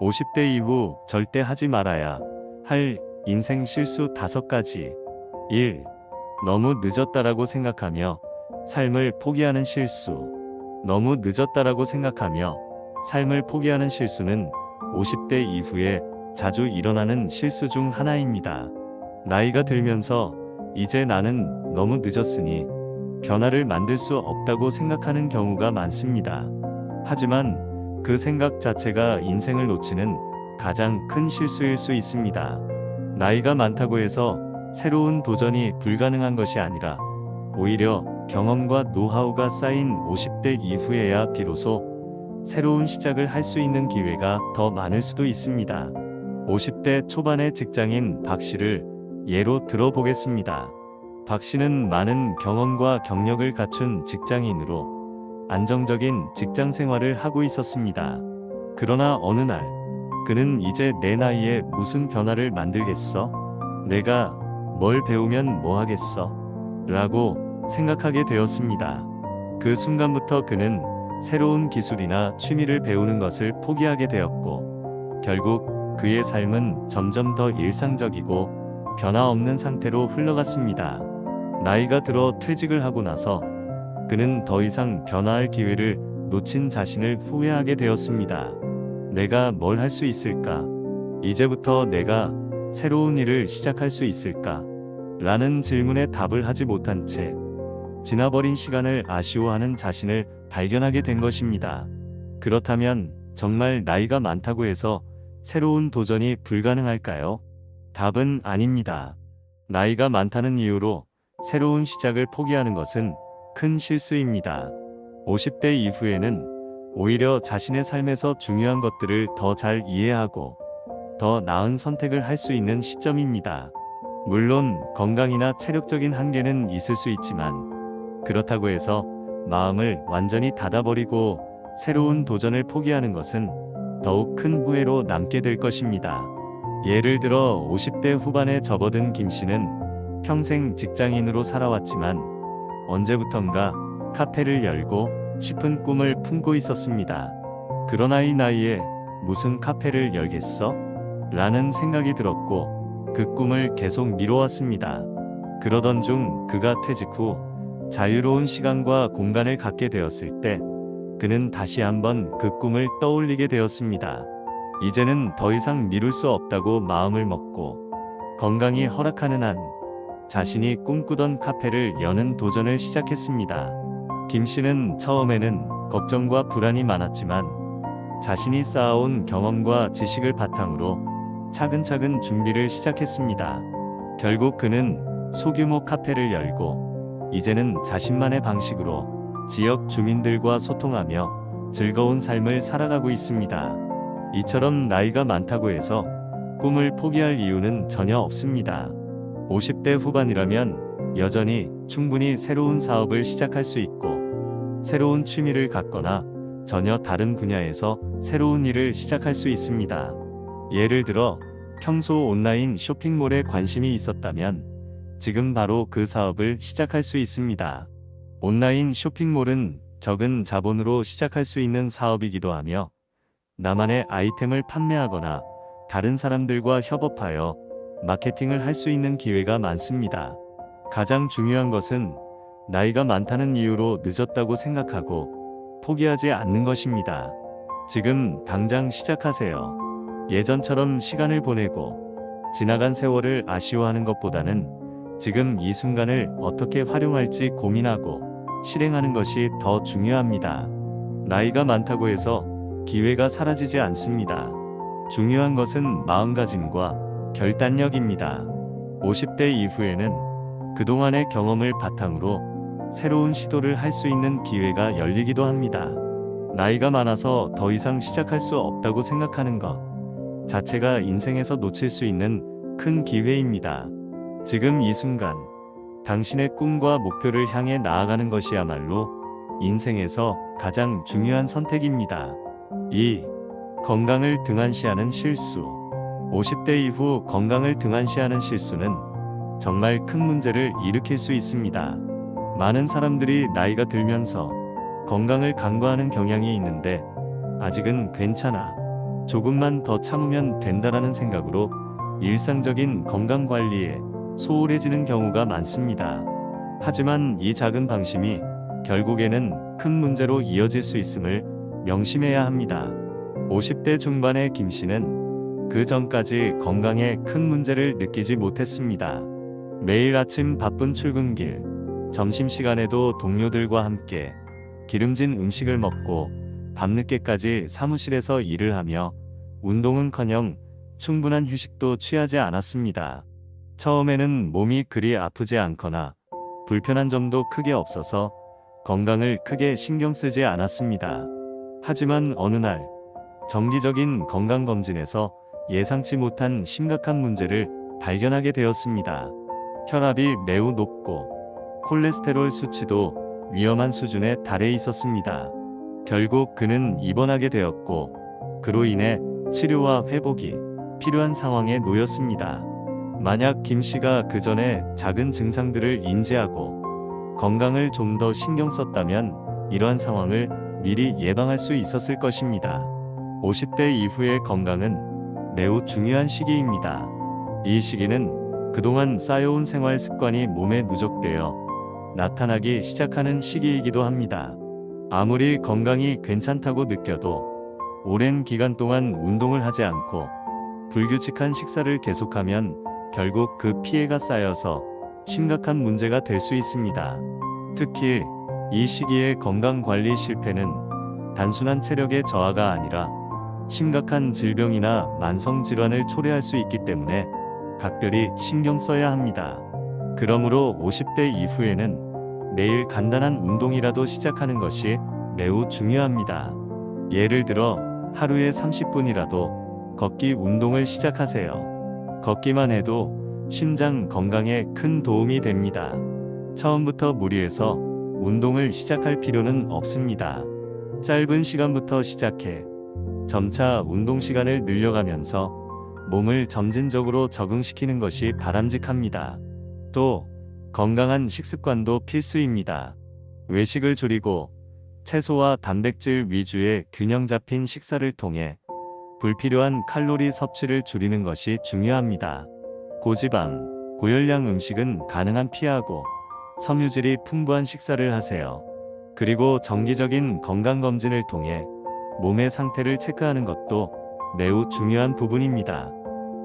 50대 이후 절대 하지 말아야 할 인생 실수 5가지. 1. 너무 늦었다라고 생각하며 삶을 포기하는 실수. 너무 늦었다라고 생각하며 삶을 포기하는 실수는 50대 이후에 자주 일어나는 실수 중 하나입니다. 나이가 들면서 이제 나는 너무 늦었으니 변화를 만들 수 없다고 생각하는 경우가 많습니다. 하지만 그 생각 자체가 인생을 놓치는 가장 큰 실수일 수 있습니다. 나이가 많다고 해서 새로운 도전이 불가능한 것이 아니라 오히려 경험과 노하우가 쌓인 50대 이후에야 비로소 새로운 시작을 할 수 있는 기회가 더 많을 수도 있습니다. 50대 초반의 직장인 박 씨를 예로 들어보겠습니다. 박 씨는 많은 경험과 경력을 갖춘 직장인으로 안정적인 직장 생활을 하고 있었습니다. 그러나 어느 날 그는 이제 내 나이에 무슨 변화를 만들겠어? 내가 뭘 배우면 뭐 하겠어? 라고 생각하게 되었습니다. 그 순간부터 그는 새로운 기술이나 취미를 배우는 것을 포기하게 되었고, 결국 그의 삶은 점점 더 일상적이고 변화 없는 상태로 흘러갔습니다. 나이가 들어 퇴직을 하고 나서 그는 더 이상 변화할 기회를 놓친 자신을 후회하게 되었습니다. 내가 뭘 할 수 있을까? 이제부터 내가 새로운 일을 시작할 수 있을까? 라는 질문에 답을 하지 못한 채 지나버린 시간을 아쉬워하는 자신을 발견하게 된 것입니다. 그렇다면 정말 나이가 많다고 해서 새로운 도전이 불가능할까요? 답은 아닙니다. 나이가 많다는 이유로 새로운 시작을 포기하는 것은 큰 실수입니다. 50대 이후에는 오히려 자신의 삶에서 중요한 것들을 더 잘 이해하고 더 나은 선택을 할 수 있는 시점입니다. 물론 건강이나 체력적인 한계는 있을 수 있지만 그렇다고 해서 마음을 완전히 닫아버리고 새로운 도전을 포기하는 것은 더욱 큰 후회로 남게 될 것입니다. 예를 들어 50대 후반에 접어든 김 씨는 평생 직장인으로 살아왔지만 언제부턴가 카페를 열고 싶은 꿈을 품고 있었습니다. 그러나 이 나이에 무슨 카페를 열겠어? 라는 생각이 들었고 그 꿈을 계속 미뤄왔습니다. 그러던 중 그가 퇴직 후 자유로운 시간과 공간을 갖게 되었을 때 그는 다시 한번 그 꿈을 떠올리게 되었습니다. 이제는 더 이상 미룰 수 없다고 마음을 먹고 건강이 허락하는 한 자신이 꿈꾸던 카페를 여는 도전을 시작했습니다. 김 씨는 처음에는 걱정과 불안이 많았지만 자신이 쌓아온 경험과 지식을 바탕으로 차근차근 준비를 시작했습니다. 결국 그는 소규모 카페를 열고 이제는 자신만의 방식으로 지역 주민들과 소통하며 즐거운 삶을 살아가고 있습니다. 이처럼 나이가 많다고 해서 꿈을 포기할 이유는 전혀 없습니다. 50대 후반이라면 여전히 충분히 새로운 사업을 시작할 수 있고 새로운 취미를 갖거나 전혀 다른 분야에서 새로운 일을 시작할 수 있습니다. 예를 들어 평소 온라인 쇼핑몰에 관심이 있었다면 지금 바로 그 사업을 시작할 수 있습니다. 온라인 쇼핑몰은 적은 자본으로 시작할 수 있는 사업이기도 하며 나만의 아이템을 판매하거나 다른 사람들과 협업하여 마케팅을 할 수 있는 기회가 많습니다. 가장 중요한 것은 나이가 많다는 이유로 늦었다고 생각하고 포기하지 않는 것입니다. 지금 당장 시작하세요. 예전처럼 시간을 보내고 지나간 세월을 아쉬워하는 것보다는 지금 이 순간을 어떻게 활용할지 고민하고 실행하는 것이 더 중요합니다. 나이가 많다고 해서 기회가 사라지지 않습니다. 중요한 것은 마음가짐과 결단력입니다. 50대 이후에는 그동안의 경험을 바탕으로 새로운 시도를 할 수 있는 기회가 열리기도 합니다. 나이가 많아서 더 이상 시작할 수 없다고 생각하는 것 자체가 인생에서 놓칠 수 있는 큰 기회입니다. 지금 이 순간 당신의 꿈과 목표를 향해 나아가는 것이야말로 인생에서 가장 중요한 선택입니다. 2. 건강을 등한시하는 실수. 50대 이후 건강을 등한시하는 실수는 정말 큰 문제를 일으킬 수 있습니다. 많은 사람들이 나이가 들면서 건강을 간과하는 경향이 있는데 아직은 괜찮아 조금만 더 참으면 된다라는 생각으로 일상적인 건강 관리에 소홀해지는 경우가 많습니다. 하지만 이 작은 방심이 결국에는 큰 문제로 이어질 수 있음을 명심해야 합니다. 50대 중반의 김 씨는 그 전까지 건강에 큰 문제를 느끼지 못했습니다. 매일 아침 바쁜 출근길, 점심시간에도 동료들과 함께 기름진 음식을 먹고 밤늦게까지 사무실에서 일을 하며 운동은커녕 충분한 휴식도 취하지 않았습니다. 처음에는 몸이 그리 아프지 않거나 불편한 점도 크게 없어서 건강을 크게 신경 쓰지 않았습니다. 하지만 어느 날 정기적인 건강검진에서 예상치 못한 심각한 문제를 발견하게 되었습니다. 혈압이 매우 높고 콜레스테롤 수치도 위험한 수준에 달해 있었습니다. 결국 그는 입원하게 되었고 그로 인해 치료와 회복이 필요한 상황에 놓였습니다. 만약 김 씨가 그 전에 작은 증상들을 인지하고 건강을 좀 더 신경 썼다면 이러한 상황을 미리 예방할 수 있었을 것입니다. 50대 이후의 건강은 매우 중요한 시기입니다. 이 시기는 그동안 쌓여온 생활 습관이 몸에 누적되어 나타나기 시작하는 시기이기도 합니다. 아무리 건강이 괜찮다고 느껴도 오랜 기간 동안 운동을 하지 않고 불규칙한 식사를 계속하면 결국 그 피해가 쌓여서 심각한 문제가 될 수 있습니다. 특히 이 시기의 건강관리 실패는 단순한 체력의 저하가 아니라 심각한 질병이나 만성질환을 초래할 수 있기 때문에 각별히 신경 써야 합니다. 그러므로 50대 이후에는 매일 간단한 운동이라도 시작하는 것이 매우 중요합니다. 예를 들어 하루에 30분이라도 걷기 운동을 시작하세요. 걷기만 해도 심장 건강에 큰 도움이 됩니다. 처음부터 무리해서 운동을 시작할 필요는 없습니다. 짧은 시간부터 시작해 점차 운동 시간을 늘려가면서 몸을 점진적으로 적응시키는 것이 바람직합니다. 또 건강한 식습관도 필수입니다. 외식을 줄이고 채소와 단백질 위주의 균형 잡힌 식사를 통해 불필요한 칼로리 섭취를 줄이는 것이 중요합니다. 고지방, 고열량 음식은 가능한 피하고 섬유질이 풍부한 식사를 하세요. 그리고 정기적인 건강검진을 통해 몸의 상태를 체크하는 것도 매우 중요한 부분입니다.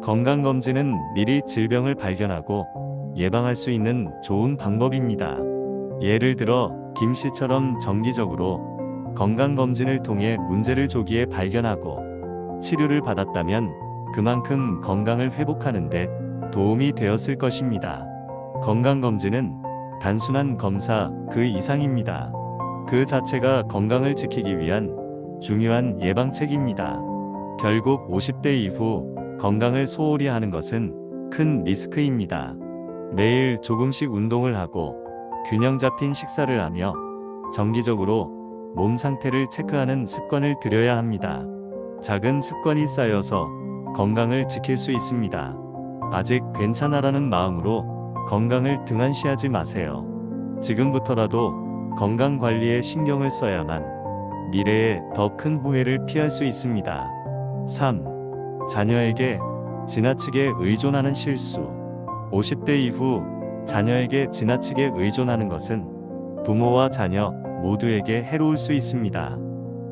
건강검진은 미리 질병을 발견하고 예방할 수 있는 좋은 방법입니다. 예를 들어 김 씨처럼 정기적으로 건강검진을 통해 문제를 조기에 발견하고 치료를 받았다면 그만큼 건강을 회복하는 데 도움이 되었을 것입니다. 건강검진은 단순한 검사 그 이상입니다. 그 자체가 건강을 지키기 위한 중요한 예방책입니다. 결국 50대 이후 건강을 소홀히 하는 것은 큰 리스크입니다. 매일 조금씩 운동을 하고 균형 잡힌 식사를 하며 정기적으로 몸 상태를 체크하는 습관을 들여야 합니다. 작은 습관이 쌓여서 건강을 지킬 수 있습니다. 아직 괜찮아라는 마음으로 건강을 등한시하지 마세요. 지금부터라도 건강 관리에 신경을 써야만 미래에 더 큰 후회를 피할 수 있습니다. 3. 자녀에게 지나치게 의존하는 실수. 50대 이후 자녀에게 지나치게 의존하는 것은 부모와 자녀 모두에게 해로울 수 있습니다.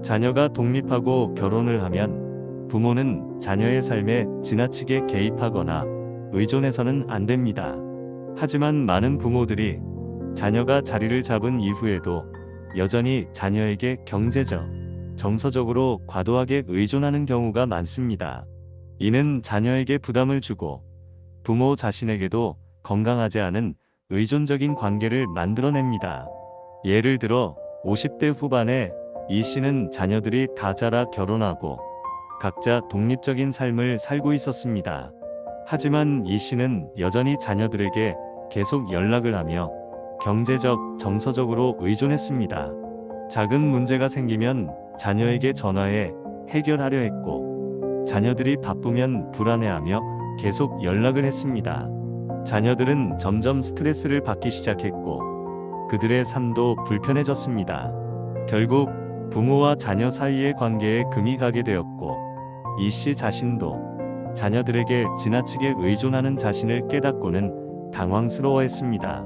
자녀가 독립하고 결혼을 하면 부모는 자녀의 삶에 지나치게 개입하거나 의존해서는 안 됩니다. 하지만 많은 부모들이 자녀가 자리를 잡은 이후에도 여전히 자녀에게 경제적, 정서적으로 과도하게 의존하는 경우가 많습니다. 이는 자녀에게 부담을 주고 부모 자신에게도 건강하지 않은 의존적인 관계를 만들어냅니다. 예를 들어 50대 후반에 이 씨는 자녀들이 다 자라 결혼하고 각자 독립적인 삶을 살고 있었습니다. 하지만 이 씨는 여전히 자녀들에게 계속 연락을 하며 경제적, 정서적으로 의존했습니다. 작은 문제가 생기면 자녀에게 전화해 해결하려 했고 자녀들이 바쁘면 불안해하며 계속 연락을 했습니다. 자녀들은 점점 스트레스를 받기 시작했고 그들의 삶도 불편해졌습니다. 결국 부모와 자녀 사이의 관계에 금이 가게 되었고 이 씨 자신도 자녀들에게 지나치게 의존하는 자신을 깨닫고는 당황스러워했습니다.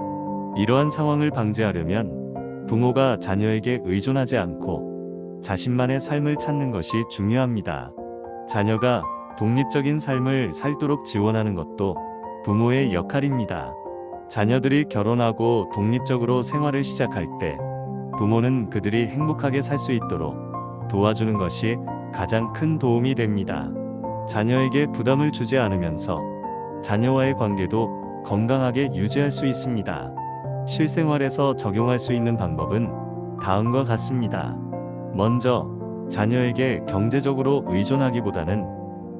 이러한 상황을 방지하려면 부모가 자녀에게 의존하지 않고 자신만의 삶을 찾는 것이 중요합니다. 자녀가 독립적인 삶을 살도록 지원하는 것도 부모의 역할입니다. 자녀들이 결혼하고 독립적으로 생활을 시작할 때 부모는 그들이 행복하게 살 수 있도록 도와주는 것이 가장 큰 도움이 됩니다. 자녀에게 부담을 주지 않으면서 자녀와의 관계도 건강하게 유지할 수 있습니다. 실생활에서 적용할 수 있는 방법은 다음과 같습니다. 먼저, 자녀에게 경제적으로 의존하기보다는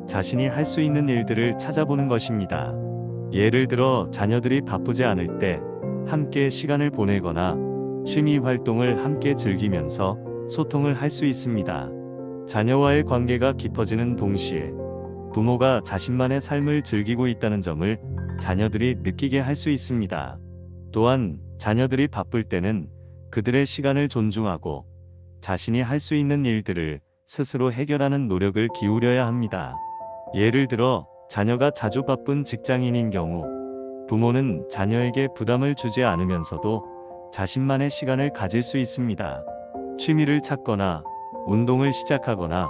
자신이 할 수 있는 일들을 찾아보는 것입니다. 예를 들어 자녀들이 바쁘지 않을 때 함께 시간을 보내거나 취미 활동을 함께 즐기면서 소통을 할 수 있습니다. 자녀와의 관계가 깊어지는 동시에 부모가 자신만의 삶을 즐기고 있다는 점을 자녀들이 느끼게 할 수 있습니다. 또한 자녀들이 바쁠 때는 그들의 시간을 존중하고 자신이 할 수 있는 일들을 스스로 해결하는 노력을 기울여야 합니다. 예를 들어 자녀가 자주 바쁜 직장인인 경우 부모는 자녀에게 부담을 주지 않으면서도 자신만의 시간을 가질 수 있습니다. 취미를 찾거나 운동을 시작하거나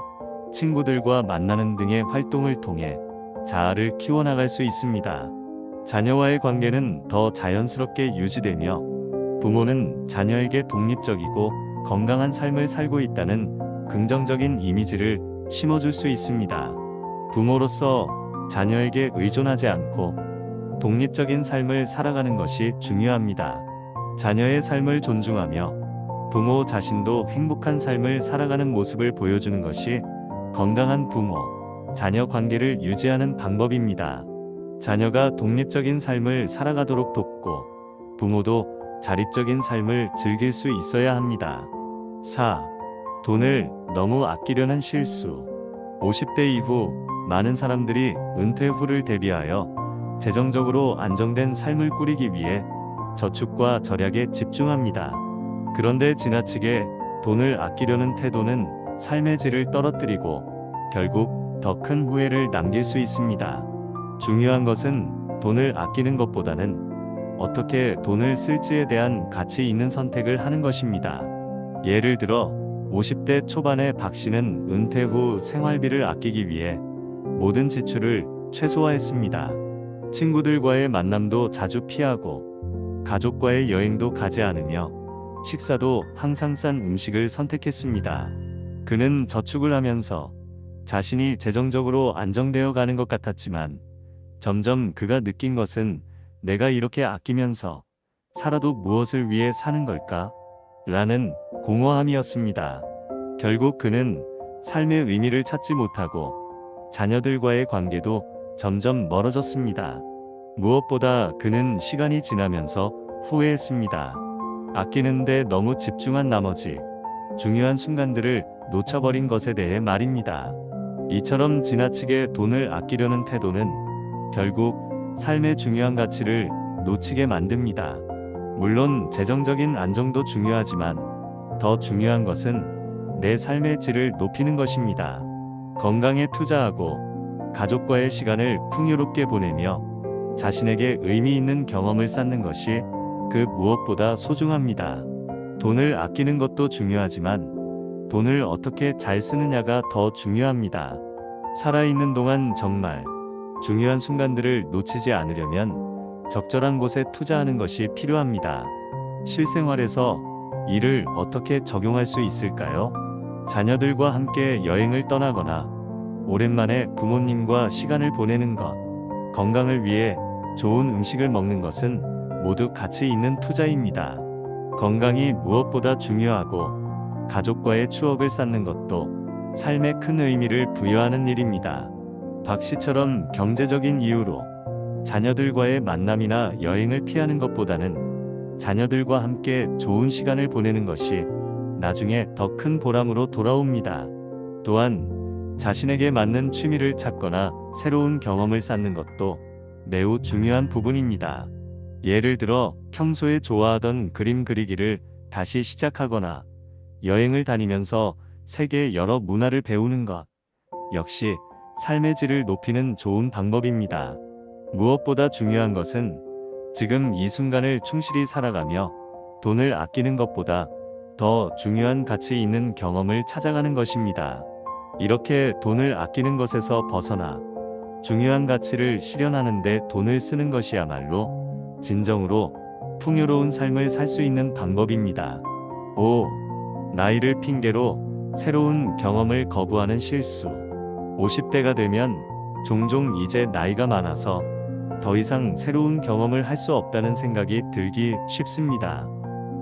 친구들과 만나는 등의 활동을 통해 자아를 키워나갈 수 있습니다. 자녀와의 관계는 더 자연스럽게 유지되며 부모는 자녀에게 독립적이고 건강한 삶을 살고 있다는 긍정적인 이미지를 심어줄 수 있습니다. 부모로서 자녀에게 의존하지 않고 독립적인 삶을 살아가는 것이 중요합니다. 자녀의 삶을 존중하며 부모 자신도 행복한 삶을 살아가는 모습을 보여주는 것이 건강한 부모, 자녀 관계를 유지하는 방법입니다. 자녀가 독립적인 삶을 살아가도록 돕고 부모도 자립적인 삶을 즐길 수 있어야 합니다. 4. 돈을 너무 아끼려는 실수. 50대 이후 많은 사람들이 은퇴 후를 대비하여 재정적으로 안정된 삶을 꾸리기 위해 저축과 절약에 집중합니다. 그런데 지나치게 돈을 아끼려는 태도는 삶의 질을 떨어뜨리고 결국 더 큰 후회를 남길 수 있습니다. 중요한 것은 돈을 아끼는 것보다는 어떻게 돈을 쓸지에 대한 가치 있는 선택을 하는 것입니다. 예를 들어 50대 초반의 박 씨는 은퇴 후 생활비를 아끼기 위해 모든 지출을 최소화했습니다. 친구들과의 만남도 자주 피하고 가족과의 여행도 가지 않으며 식사도 항상 싼 음식을 선택했습니다. 그는 저축을 하면서 자신이 재정적으로 안정되어 가는 것 같았지만 점점 그가 느낀 것은 내가 이렇게 아끼면서 살아도 무엇을 위해 사는 걸까? 라는 공허함이었습니다. 결국 그는 삶의 의미를 찾지 못하고 자녀들과의 관계도 점점 멀어졌습니다. 무엇보다 그는 시간이 지나면서 후회했습니다. 아끼는데 너무 집중한 나머지 중요한 순간들을 놓쳐버린 것에 대해 말입니다. 이처럼 지나치게 돈을 아끼려는 태도는 결국 삶의 중요한 가치를 놓치게 만듭니다. 물론 재정적인 안정도 중요하지만 더 중요한 것은 내 삶의 질을 높이는 것입니다. 건강에 투자하고 가족과의 시간을 풍요롭게 보내며 자신에게 의미 있는 경험을 쌓는 것이 그 무엇보다 소중합니다. 돈을 아끼는 것도 중요하지만 돈을 어떻게 잘 쓰느냐가 더 중요합니다. 살아있는 동안 정말 중요한 순간들을 놓치지 않으려면 적절한 곳에 투자하는 것이 필요합니다. 실생활에서 이를 어떻게 적용할 수 있을까요? 자녀들과 함께 여행을 떠나거나 오랜만에 부모님과 시간을 보내는 것, 건강을 위해 좋은 음식을 먹는 것은 모두 가치 있는 투자입니다. 건강이 무엇보다 중요하고 가족과의 추억을 쌓는 것도 삶에 큰 의미를 부여하는 일입니다. 박 씨처럼 경제적인 이유로 자녀들과의 만남이나 여행을 피하는 것보다는 자녀들과 함께 좋은 시간을 보내는 것이 나중에 더 큰 보람으로 돌아옵니다. 또한 자신에게 맞는 취미를 찾거나 새로운 경험을 쌓는 것도 매우 중요한 부분입니다. 예를 들어 평소에 좋아하던 그림 그리기를 다시 시작하거나 여행을 다니면서 세계 여러 문화를 배우는 것 역시 삶의 질을 높이는 좋은 방법입니다. 무엇보다 중요한 것은 지금 이 순간을 충실히 살아가며 돈을 아끼는 것보다 더 중요한 가치 있는 경험을 찾아가는 것입니다. 이렇게 돈을 아끼는 것에서 벗어나 중요한 가치를 실현하는 데 돈을 쓰는 것이야말로 진정으로 풍요로운 삶을 살 수 있는 방법입니다. 5. 나이를 핑계로 새로운 경험을 거부하는 실수. 50대가 되면 종종 이제 나이가 많아서 더 이상 새로운 경험을 할 수 없다는 생각이 들기 쉽습니다.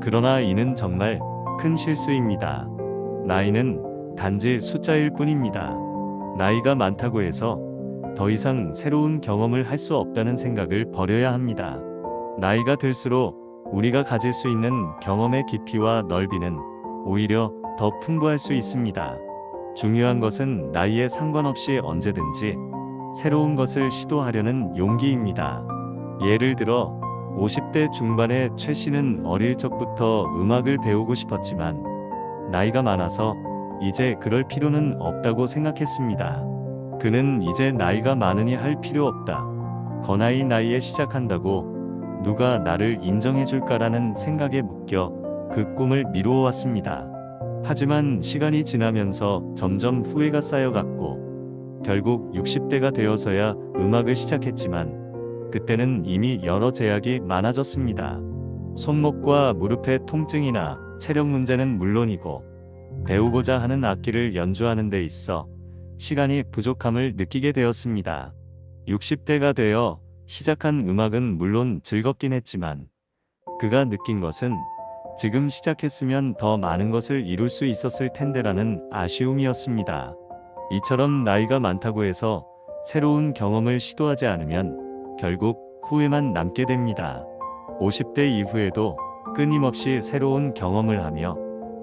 그러나 이는 정말 큰 실수입니다. 나이는 단지 숫자일 뿐입니다. 나이가 많다고 해서 더 이상 새로운 경험을 할 수 없다는 생각을 버려야 합니다. 나이가 들수록 우리가 가질 수 있는 경험의 깊이와 넓이는 오히려 더 풍부할 수 있습니다. 중요한 것은 나이에 상관없이 언제든지 새로운 것을 시도하려는 용기입니다. 예를 들어 50대 중반의 최 씨는 어릴 적부터 음악을 배우고 싶었지만 나이가 많아서 이제 그럴 필요는 없다고 생각했습니다. 그는 이제 나이가 많으니 할 필요 없다. 거나이 나이에 시작한다고 누가 나를 인정해줄까라는 생각에 묶여 그 꿈을 미루어 왔습니다. 하지만 시간이 지나면서 점점 후회가 쌓여갔고 결국 60대가 되어서야 음악을 시작했지만 그때는 이미 여러 제약이 많아졌습니다. 손목과 무릎의 통증이나 체력 문제는 물론이고 배우고자 하는 악기를 연주하는 데 있어 시간이 부족함을 느끼게 되었습니다. 60대가 되어 시작한 음악은 물론 즐겁긴 했지만 그가 느낀 것은 지금 시작했으면 더 많은 것을 이룰 수 있었을 텐데라는 아쉬움이었습니다. 이처럼 나이가 많다고 해서 새로운 경험을 시도하지 않으면 결국 후회만 남게 됩니다. 50대 이후에도 끊임없이 새로운 경험을 하며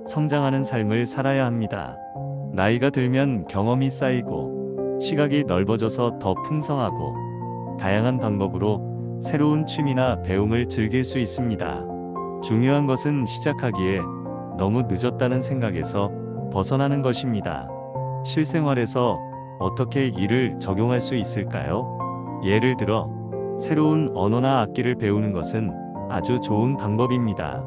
성장하는 삶을 살아야 합니다. 나이가 들면 경험이 쌓이고 시각이 넓어져서 더 풍성하고 다양한 방법으로 새로운 취미나 배움을 즐길 수 있습니다. 중요한 것은 시작하기에 너무 늦었다는 생각에서 벗어나는 것입니다. 실생활에서 어떻게 이를 적용할 수 있을까요? 예를 들어 새로운 언어나 악기를 배우는 것은 아주 좋은 방법입니다.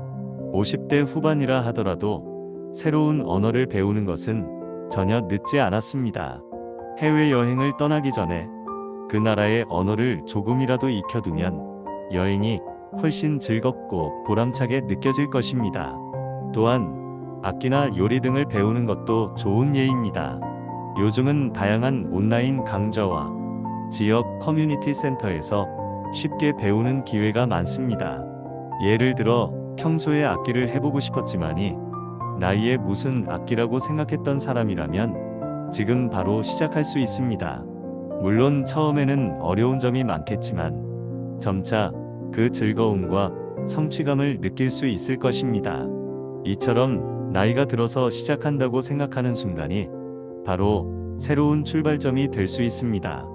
50대 후반이라 하더라도 새로운 언어를 배우는 것은 전혀 늦지 않았습니다. 해외여행을 떠나기 전에 그 나라의 언어를 조금이라도 익혀두면 여행이 훨씬 즐겁고 보람차게 느껴질 것입니다. 또한 악기나 요리 등을 배우는 것도 좋은 예입니다. 요즘은 다양한 온라인 강좌와 지역 커뮤니티 센터에서 쉽게 배우는 기회가 많습니다. 예를 들어 평소에 악기를 해보고 싶었지만이 나이에 무슨 악기라고 생각했던 사람이라면 지금 바로 시작할 수 있습니다. 물론 처음에는 어려운 점이 많겠지만 점차 그 즐거움과 성취감을 느낄 수 있을 것입니다. 이처럼 나이가 들어서 시작한다고 생각하는 순간이 바로 새로운 출발점이 될 수 있습니다.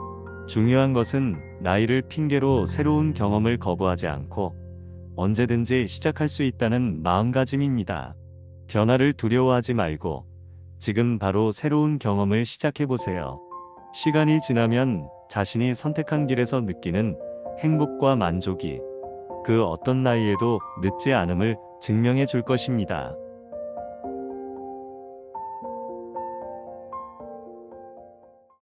중요한 것은 나이를 핑계로 새로운 경험을 거부하지 않고 언제든지 시작할 수 있다는 마음가짐입니다. 변화를 두려워하지 말고 지금 바로 새로운 경험을 시작해보세요. 시간이 지나면 자신이 선택한 길에서 느끼는 행복과 만족이 그 어떤 나이에도 늦지 않음을 증명해 줄 것입니다.